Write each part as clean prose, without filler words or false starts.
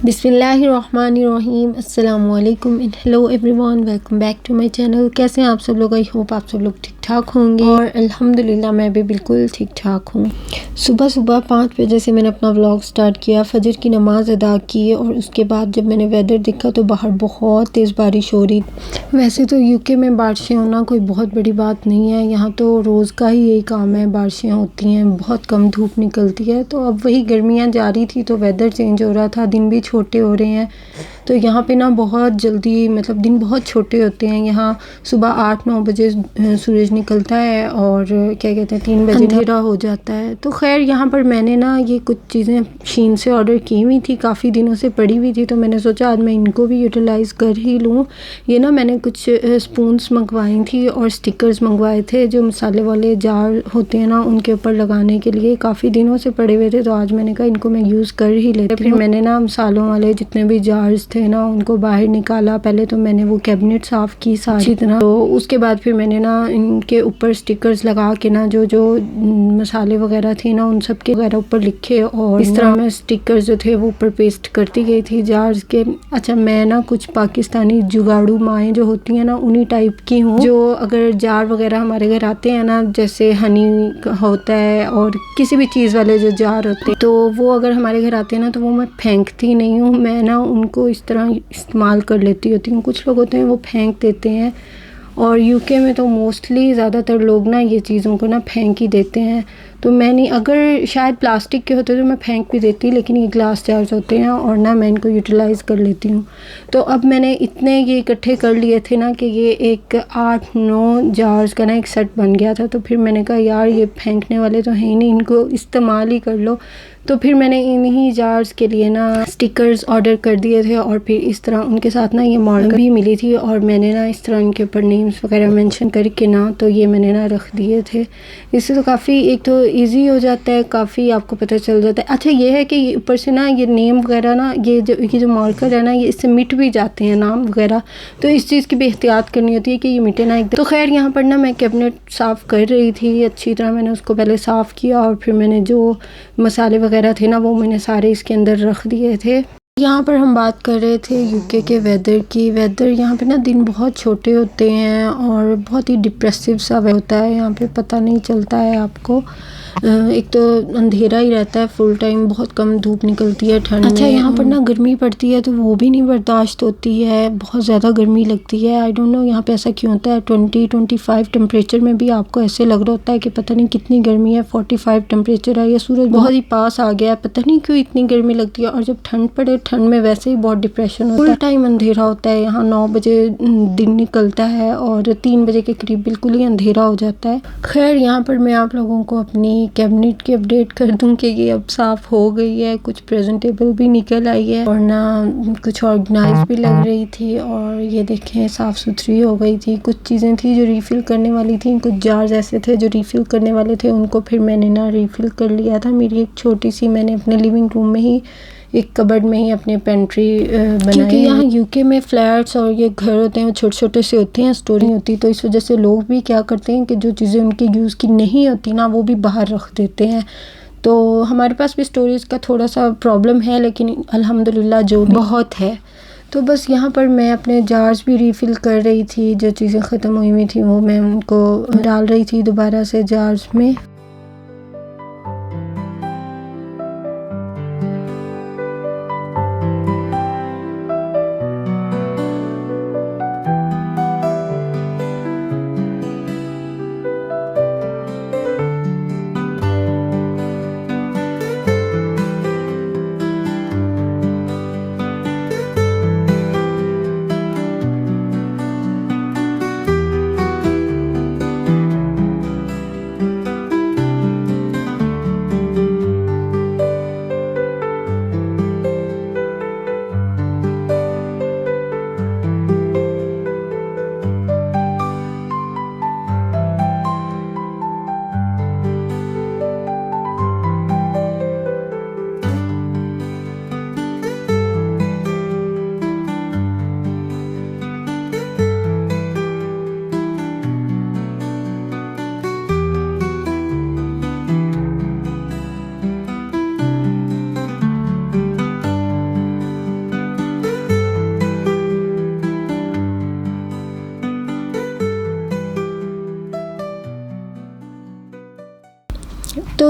बिस्मिल्लाहिर्रहमानिर्रहीम अस्सलामुअलैकुम and hello everyone, welcome back to my channel. कैसे हैं आप सब लोग? आई होप आप सब लोग ठीक ठाक होंगे और अल्हम्दुलिल्लाह मैं भी बिल्कुल ठीक ठाक हूँ। सुबह सुबह 5 बजे से मैंने अपना व्लॉग स्टार्ट किया, फजर की नमाज़ अदा की और उसके बाद जब मैंने वेदर देखा तो बाहर बहुत तेज़ बारिश हो रही। वैसे तो यूके में बारिशें होना कोई बहुत बड़ी बात नहीं है, यहाँ तो रोज़ का ही यही काम है, बारिशें होती हैं, बहुत कम धूप निकलती है। तो अब वही गर्मियाँ जा रही थी तो वेदर चेंज हो रहा था, दिन भी छोटे हो रहे हैं। तो यहाँ पे ना बहुत जल्दी मतलब दिन बहुत छोटे होते हैं। यहाँ सुबह 8-9 बजे सूरज निकलता है और क्या कहते हैं 3 बजे अंधेरा हो जाता है। तो खैर यहाँ पर मैंने ना ये कुछ चीज़ें शीन से ऑर्डर की हुई थी, काफ़ी दिनों से पड़ी हुई थी, तो मैंने सोचा आज मैं इनको भी यूटिलाइज़ कर ही लूँ। ये ना मैंने कुछ स्पून्स मंगवाई थी और स्टिकर्स मंगवाए थे जो मसाले वाले जार होते हैं ना उनके ऊपर लगाने के लिए, काफ़ी दिनों से पड़े हुए थे। तो आज मैंने कहा इनको मैं यूज़ कर ही लेती हूँ। फिर मैंने ना मसालों वाले जितने भी जार्स थे ना उनको बाहर निकाला। पहले तो मैंने वो कैबिनेट साफ़ की सारी तरह, तो उसके बाद फिर मैंने ना इनके ऊपर स्टिकर्स लगा के ना जो जो मसाले वगैरह थे ना उन सब के वगैरह ऊपर लिखे और इस तरह मैं स्टिकर्स जो थे वो ऊपर पेस्ट करती गई थी जार्स के। अच्छा, मैं ना कुछ पाकिस्तानी जुगाड़ू माएँ जो होती हैं ना उन्हीं टाइप की हूँ, जो अगर जार वगैरह हमारे घर आते हैं ना, जैसे हनी होता है और किसी भी चीज़ वाले जो जार होते हैं, तो वो अगर हमारे घर आते हैं ना तो वो मैं फेंकती नहीं हूँ, मैं ना उनको इस तरह इस्तेमाल कर लेती होती हूँ। कुछ लोग होते हैं वो फेंक देते हैं और यूके में तो मोस्टली ज़्यादातर लोग ना ये चीज़ों को ना फेंक ही देते हैं। तो मैं नहीं, अगर शायद प्लास्टिक के होते तो मैं फेंक भी देती, लेकिन ये ग्लास जार्स होते हैं और ना मैं इनको यूटिलाइज़ कर लेती हूँ। तो अब मैंने इतने ये इकट्ठे कर लिए थे ना कि ये एक 8-9 जार्स का ना एक सेट बन गया था। तो फिर मैंने कहा यार ये फेंकने वाले तो हैं ही नहीं, इनको इस्तेमाल ही कर लो। तो फिर मैंने इन्हीं जार्स के लिए ना स्टिकर्स ऑर्डर कर दिए थे और फिर इस तरह उनके साथ ना ये मॉडल भी मिली थी और मैंने ना इस तरह इनके ऊपर नेम्स वगैरह मेंशन करके ना तो ये मैंने ना रख दिए थे। इससे तो काफ़ी एक तो इजी हो जाता है, काफ़ी आपको पता चल जाता है। अच्छा ये है कि ऊपर से ना ये नेम वगैरह ना ये जो मार्कर है ना ये इससे मिट भी जाते हैं नाम वगैरह, तो इस चीज़ की भी एहतियात करनी होती है कि ये मिटे ना एकदम। तो खैर यहाँ पर ना मैं कैबिनेट साफ़ कर रही थी, अच्छी तरह मैंने उसको पहले साफ़ किया और फिर मैंने जो मसाले वगैरह थे ना वो मैंने सारे इसके अंदर रख दिए थे। यहाँ पर हम बात कर रहे थे यूके के वेदर की। वेदर यहाँ पे ना दिन बहुत छोटे होते हैं और बहुत ही डिप्रेसिव सा होता है, यहाँ पे पता नहीं चलता है आपको। एक तो अंधेरा ही रहता है फुल टाइम, बहुत कम धूप निकलती है ठंड में। अच्छा यहाँ पर ना गर्मी पड़ती है तो वो भी नहीं बर्दाश्त होती है, बहुत ज़्यादा गर्मी लगती है। आई डोंट नो यहाँ पे ऐसा क्यों होता है। 20-25 टेम्परेचर में भी आपको ऐसे लग रहा होता है कि पता नहीं कितनी गर्मी है। 45 टेम्परेचर है, ये सूरज बहुत ही पास आ गया है, पता नहीं क्यों इतनी गर्मी लगती है। और जब ठंड पड़े, ठंड में वैसे ही बहुत डिप्रेशन होता है, फुल टाइम अंधेरा होता है। यहाँ 9 बजे दिन निकलता है और 3 बजे के करीब बिल्कुल ही अंधेरा हो जाता है। खैर यहाँ पर मैं आप लोगों को अपनी कैबिनेट की अपडेट कर दूं कि ये अब साफ़ हो गई है, कुछ प्रेजेंटेबल भी निकल आई है और ना कुछ ऑर्गेनाइज भी लग रही थी और ये देखें साफ़ सुथरी हो गई थी। कुछ चीज़ें थी जो रीफ़िल करने वाली थी, कुछ जार्स ऐसे थे जो रीफ़िल करने वाले थे, उनको फिर मैंने ना रीफ़िल कर लिया था। मेरी एक छोटी सी मैंने अपने लिविंग रूम में ही एक कबर्ड में ही अपने पेंट्री बनाई, क्योंकि यहाँ यूके में फ्लैट्स और ये घर होते हैं वो छोटे छोटे से होते हैं, स्टोरी होती, तो इस वजह से लोग भी क्या करते हैं कि जो चीज़ें उनकी यूज़ की नहीं होती ना वो भी बाहर रख देते हैं। तो हमारे पास भी स्टोरेज का थोड़ा सा प्रॉब्लम है, लेकिन अल्हम्दुलिल्लाह जो बहुत है। तो बस यहाँ पर मैं अपने जार्स भी रीफ़िल कर रही थी, जो चीज़ें ख़त्म हुई हुई थी वो मैं उनको डाल रही थी दोबारा से जार्स में।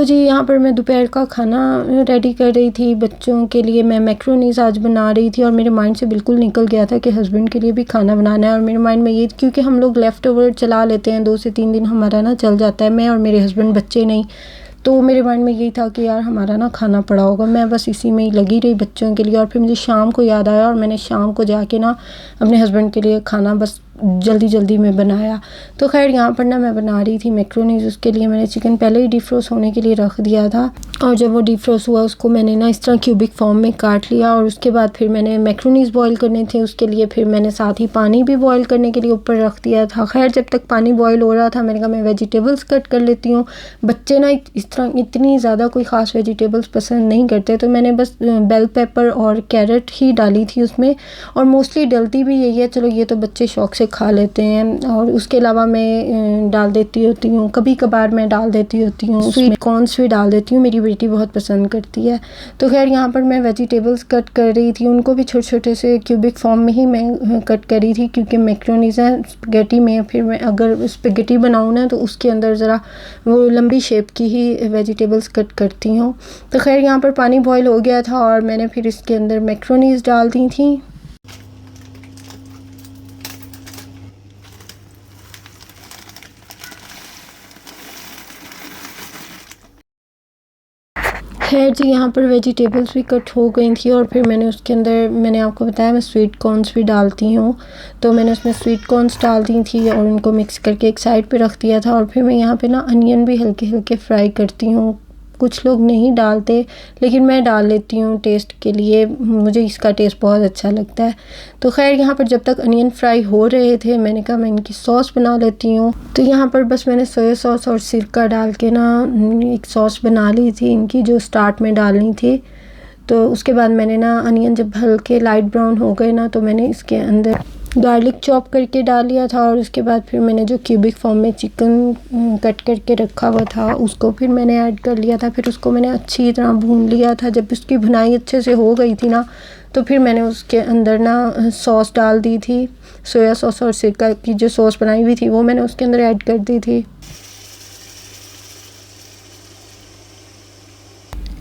तो जी यहाँ पर मैं दोपहर का खाना रेडी कर रही थी बच्चों के लिए। मैं मैक्रोनीज़ आज बना रही थी और मेरे माइंड से बिल्कुल निकल गया था कि हस्बैंड के लिए भी खाना बनाना है। और मेरे माइंड में ये, क्योंकि हम लोग लेफ़्ट ओवर चला लेते हैं, 2 से 3 दिन हमारा ना चल जाता है, मैं और मेरे हस्बैंड, बच्चे नहीं। तो मेरे माइंड में यही था कि यार हमारा ना खाना पड़ा होगा। मैं बस इसी में ही लगी रही बच्चों के लिए। और फिर मुझे शाम को याद आया और मैंने शाम को जाके ना अपने हस्बैंड के लिए खाना बस जल्दी में बनाया। तो खैर यहाँ पर ना मैं बना रही थी मैक्रोनीज़। उसके लिए मैंने चिकन पहले ही डिफ्रोस्ट होने के लिए रख दिया था और जब वो डिफ्रोस्ट हुआ उसको मैंने ना इस तरह क्यूबिक फॉर्म में काट लिया। और उसके बाद फिर मैंने मैक्रोनीज़ बॉईल करने थे, उसके लिए फिर मैंने साथ ही पानी भी बॉईल करने के लिए ऊपर रख दिया था। खैर जब तक पानी बॉईल हो रहा था मैंने कहा मैं वेजिटेबल्स कट कर लेती हूँ। बच्चे ना इस तरह इतनी ज़्यादा कोई ख़ास वेजिटेबल्स पसंद नहीं करते, तो मैंने बस बेल पेपर और कैरेट ही डाली थी उसमें। और मोस्टली डलती भी यही है, चलो ये तो बच्चे शौक़ से खा लेते हैं। और उसके अलावा मैं डाल देती होती हूँ, कभी कभार मैं डाल देती होती हूँ स्वीट कॉर्न्स भी डाल देती हूँ, मेरी बेटी बहुत पसंद करती है। तो खैर यहाँ पर मैं वेजिटेबल्स कट कर रही थी, उनको भी छोटे छोटे से क्यूबिक फॉर्म में ही मैं कट कर रही थी, क्योंकि मैक्रोनीज़ है स्पैगेटी में, फिर मैं अगर स्पैगेटी बनाऊँ ना तो उसके अंदर ज़रा वो लंबी शेप की ही वेजिटेबल्स कट करती हूँ। तो खैर यहाँ पर पानी बॉयल हो गया था और मैंने फिर इसके अंदर मैक्रोनीज़ डाल दी थी। खैर जी यहाँ पर वेजिटेबल्स भी कट हो गई थी और फिर मैंने उसके अंदर, मैंने आपको बताया मैं स्वीट कॉर्न्स भी डालती हूँ, तो मैंने उसमें स्वीट कॉर्न्स डाल दी थी और उनको मिक्स करके एक साइड पे रख दिया था। और फिर मैं यहाँ पे ना अनियन भी हल्के हल्के फ्राई करती हूँ। कुछ लोग नहीं डालते लेकिन मैं डाल लेती हूँ टेस्ट के लिए, मुझे इसका टेस्ट बहुत अच्छा लगता है। तो खैर यहाँ पर जब तक अनियन फ्राई हो रहे थे मैंने कहा मैं इनकी सॉस बना लेती हूँ। तो यहाँ पर बस मैंने सोया सॉस और सिरका डाल के ना एक सॉस बना ली थी इनकी, जो स्टार्ट में डालनी थी। तो उसके बाद मैंने ना अनियन जब हल्के लाइट ब्राउन हो गए ना तो मैंने इसके अंदर गार्लिक चॉप करके डाल लिया था। और उसके बाद फिर मैंने जो क्यूबिक फॉर्म में चिकन कट करके रखा हुआ था उसको फिर मैंने ऐड कर लिया था। फिर उसको मैंने अच्छी तरह भून लिया था। जब उसकी भुनाई अच्छे से हो गई थी ना तो फिर मैंने उसके अंदर ना सॉस डाल दी थी, सोया सॉस और सिरका की जो सॉस बनाई हुई थी वो मैंने उसके अंदर ऐड कर दी थी।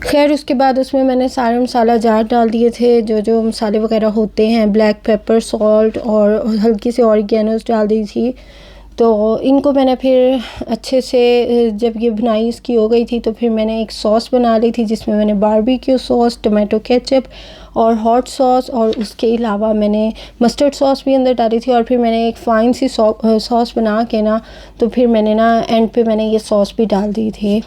खैर उसके बाद उसमें मैंने सारे मसाला जार डाल दिए थे, जो मसाले वगैरह होते हैं, ब्लैक पेपर, सॉल्ट और हल्की सी ऑरिगेनोस डाल दी थी। तो इनको मैंने फिर अच्छे से, जब ये भुनाई इसकी हो गई थी तो फिर मैंने एक सॉस बना ली थी जिसमें मैंने बारबेक्यू सॉस, टमाटो केचप और हॉट सॉस और उसके अलावा मैंने मस्टर्ड सॉस भी अंदर डाली थी। और फिर मैंने एक फ़ाइन सी सॉस बना के ना तो फिर मैंने ना एंड पे मैंने ये सॉस भी डाल दी थी।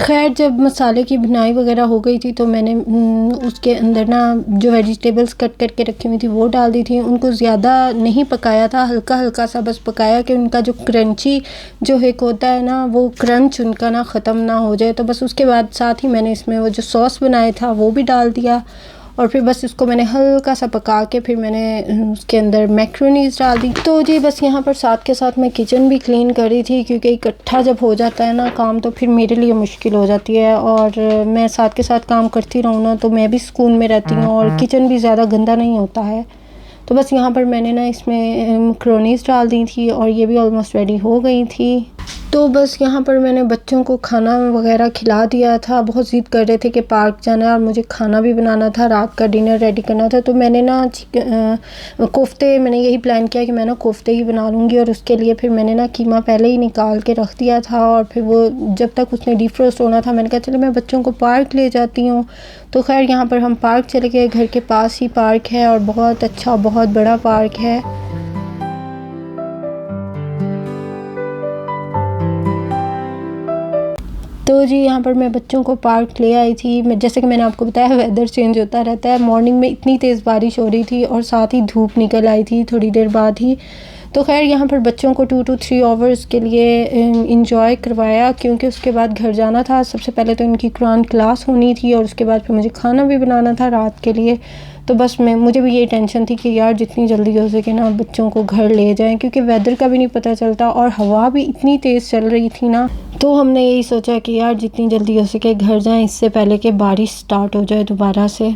खैर जब मसाले की भुनाई वगैरह हो गई थी तो मैंने उसके अंदर ना जो वेजिटेबल्स कट करके रखी हुई थी वो डाल दी थी। उनको ज़्यादा नहीं पकाया था, हल्का हल्का सा बस पकाया कि उनका जो क्रंची जो एक होता है ना वो क्रंच उनका ना ख़त्म ना हो जाए। तो बस उसके बाद साथ ही मैंने इसमें वो जो सॉस बनाया था वो भी डाल दिया और फिर बस इसको मैंने हल्का सा पका के फिर मैंने उसके अंदर मैक्रोनीज़ डाल दी। तो जी बस यहाँ पर साथ के साथ मैं किचन भी क्लीन कर रही थी, क्योंकि इकट्ठा जब हो जाता है ना काम तो फिर मेरे लिए मुश्किल हो जाती है। और मैं साथ के साथ काम करती रहूँ ना तो मैं भी सुकून में रहती हूँ और किचन भी ज़्यादा गंदा नहीं होता है। तो बस यहाँ पर मैंने ना इसमें मैक्रोनीज़ डाल दी थी और ये भी ऑलमोस्ट रेडी हो गई थी। तो बस यहाँ पर मैंने बच्चों को खाना वगैरह खिला दिया था। बहुत ज़िद कर रहे थे कि पार्क जाना है और मुझे खाना भी बनाना था, रात का डिनर रेडी करना था। तो मैंने ना कोफ्ते, मैंने यही प्लान किया कि मैं ना कोफ्ते ही बना लूँगी। और उसके लिए फिर मैंने ना कीमा पहले ही निकाल के रख दिया था और फिर वो जब तक उसने डिफ्रोस्ट होना था मैंने कहा चलो मैं बच्चों को पार्क ले जाती हूँ। तो खैर यहाँ पर हम पार्क चले गए, घर के पास ही पार्क है और बहुत अच्छा बहुत बड़ा पार्क है। तो जी यहाँ पर मैं बच्चों को पार्क ले आई थी। मैं, जैसे कि मैंने आपको बताया, वेदर चेंज होता रहता है। मॉर्निंग में इतनी तेज़ बारिश हो रही थी और साथ ही धूप निकल आई थी थोड़ी देर बाद ही। तो खैर यहाँ पर बच्चों को 2 to 3 आवर्स के लिए इंजॉय करवाया, क्योंकि उसके बाद घर जाना था। सबसे पहले तो इनकी कुरान क्लास होनी थी और उसके बाद फिर मुझे खाना भी बनाना था रात के लिए। तो बस मुझे भी यही टेंशन थी कि यार जितनी जल्दी हो सके ना बच्चों को घर ले जाएं, क्योंकि वेदर का भी नहीं पता चलता और हवा भी इतनी तेज़ चल रही थी ना। तो हमने यही सोचा कि यार जितनी जल्दी हो सके घर जाएं, इससे पहले कि बारिश स्टार्ट हो जाए दोबारा से।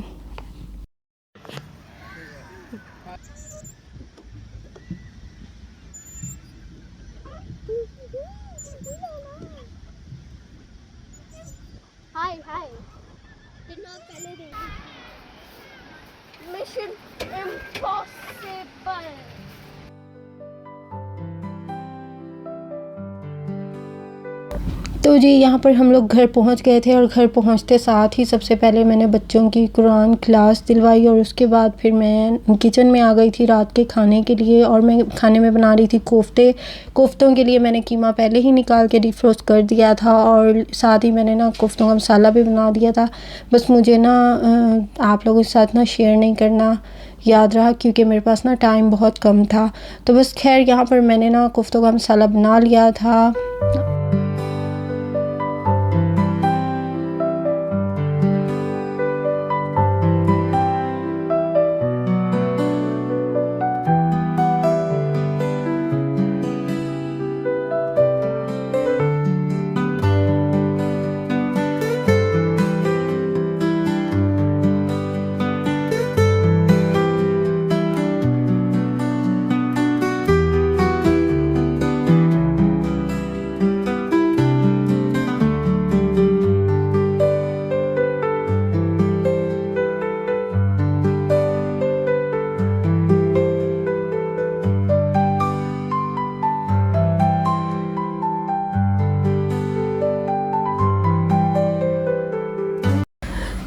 हाय हाय मिशन इम्पॉसिबल। तो जी यहाँ पर हम लोग घर पहुँच गए थे और घर पहुँचते साथ ही सबसे पहले मैंने बच्चों की कुरान क्लास दिलवाई और उसके बाद फिर मैं किचन में आ गई थी रात के खाने के लिए। और मैं खाने में बना रही थी कोफ्तों के लिए मैंने कीमा पहले ही निकाल के डिफ्रोस्ट कर दिया था और साथ ही मैंने ना कोफ्तों का मसाला भी बना दिया था। बस मुझे ना आप लोगों के साथ ना शेयर नहीं करना याद रहा, क्योंकि मेरे पास ना टाइम बहुत कम था। तो बस खैर यहाँ पर मैंने ना कोफ्तों का मसाला बना लिया था।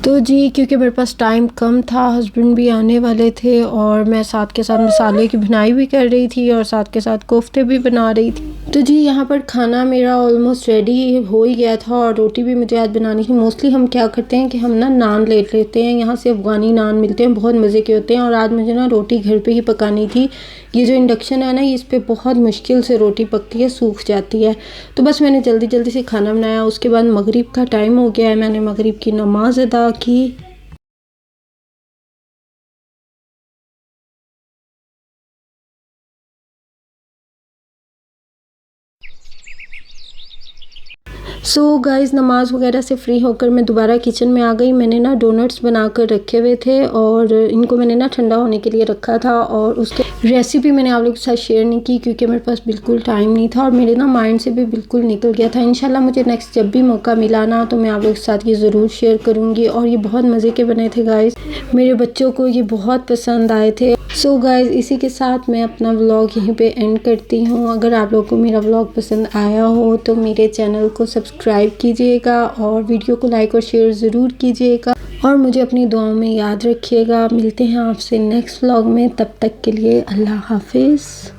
तो जी क्योंकि मेरे पास टाइम कम था, हस्बैंड भी आने वाले थे और मैं साथ के साथ मसाले की भुनाई भी कर रही थी और साथ के साथ कोफ्ते भी बना रही थी। तो जी यहाँ पर खाना मेरा ऑलमोस्ट रेडी हो ही गया था और रोटी भी मुझे आज बनानी थी। मोस्टली हम क्या करते हैं कि हम ना नान ले लेते हैं, यहाँ से अफ़गानी नान मिलते हैं, बहुत मज़े के होते हैं। और आज मुझे ना रोटी घर पे ही पकानी थी। ये जो इंडक्शन है ना, इस पर बहुत मुश्किल से रोटी पकती है, सूख जाती है। तो बस मैंने जल्दी जल्दी से खाना बनाया। उसके बाद मगरिब का टाइम हो गया है, मैंने मगरिब की नमाज़ अदा की। सो गाइज़ नमाज़ वगैरह से फ़्री होकर मैं दोबारा किचन में आ गई। मैंने ना डोनट्स बना कर रखे हुए थे और इनको मैंने ना ठंडा होने के लिए रखा था और उसके रेसिपी मैंने आप लोगों के साथ शेयर नहीं की क्योंकि मेरे पास बिल्कुल टाइम नहीं था और मेरे ना माइंड से भी बिल्कुल निकल गया था। इंशाल्लाह मुझे नेक्स्ट जब भी मौका मिला ना तो मैं आप लोगों के साथ ये ज़रूर शेयर करूँगी। और ये बहुत मज़े के बने थे गाइज़, मेरे बच्चों को ये बहुत पसंद आए थे। सो गाइज़ इसी के साथ मैं अपना व्लॉग यहीं पे एंड करती हूँ। अगर आप लोगों को मेरा व्लॉग पसंद आया हो तो मेरे चैनल को सब्सक्राइब कीजिएगा और वीडियो को लाइक और शेयर ज़रूर कीजिएगा और मुझे अपनी दुआओं में याद रखिएगा। मिलते हैं आपसे नेक्स्ट व्लॉग में, तब तक के लिए अल्लाह हाफिज़।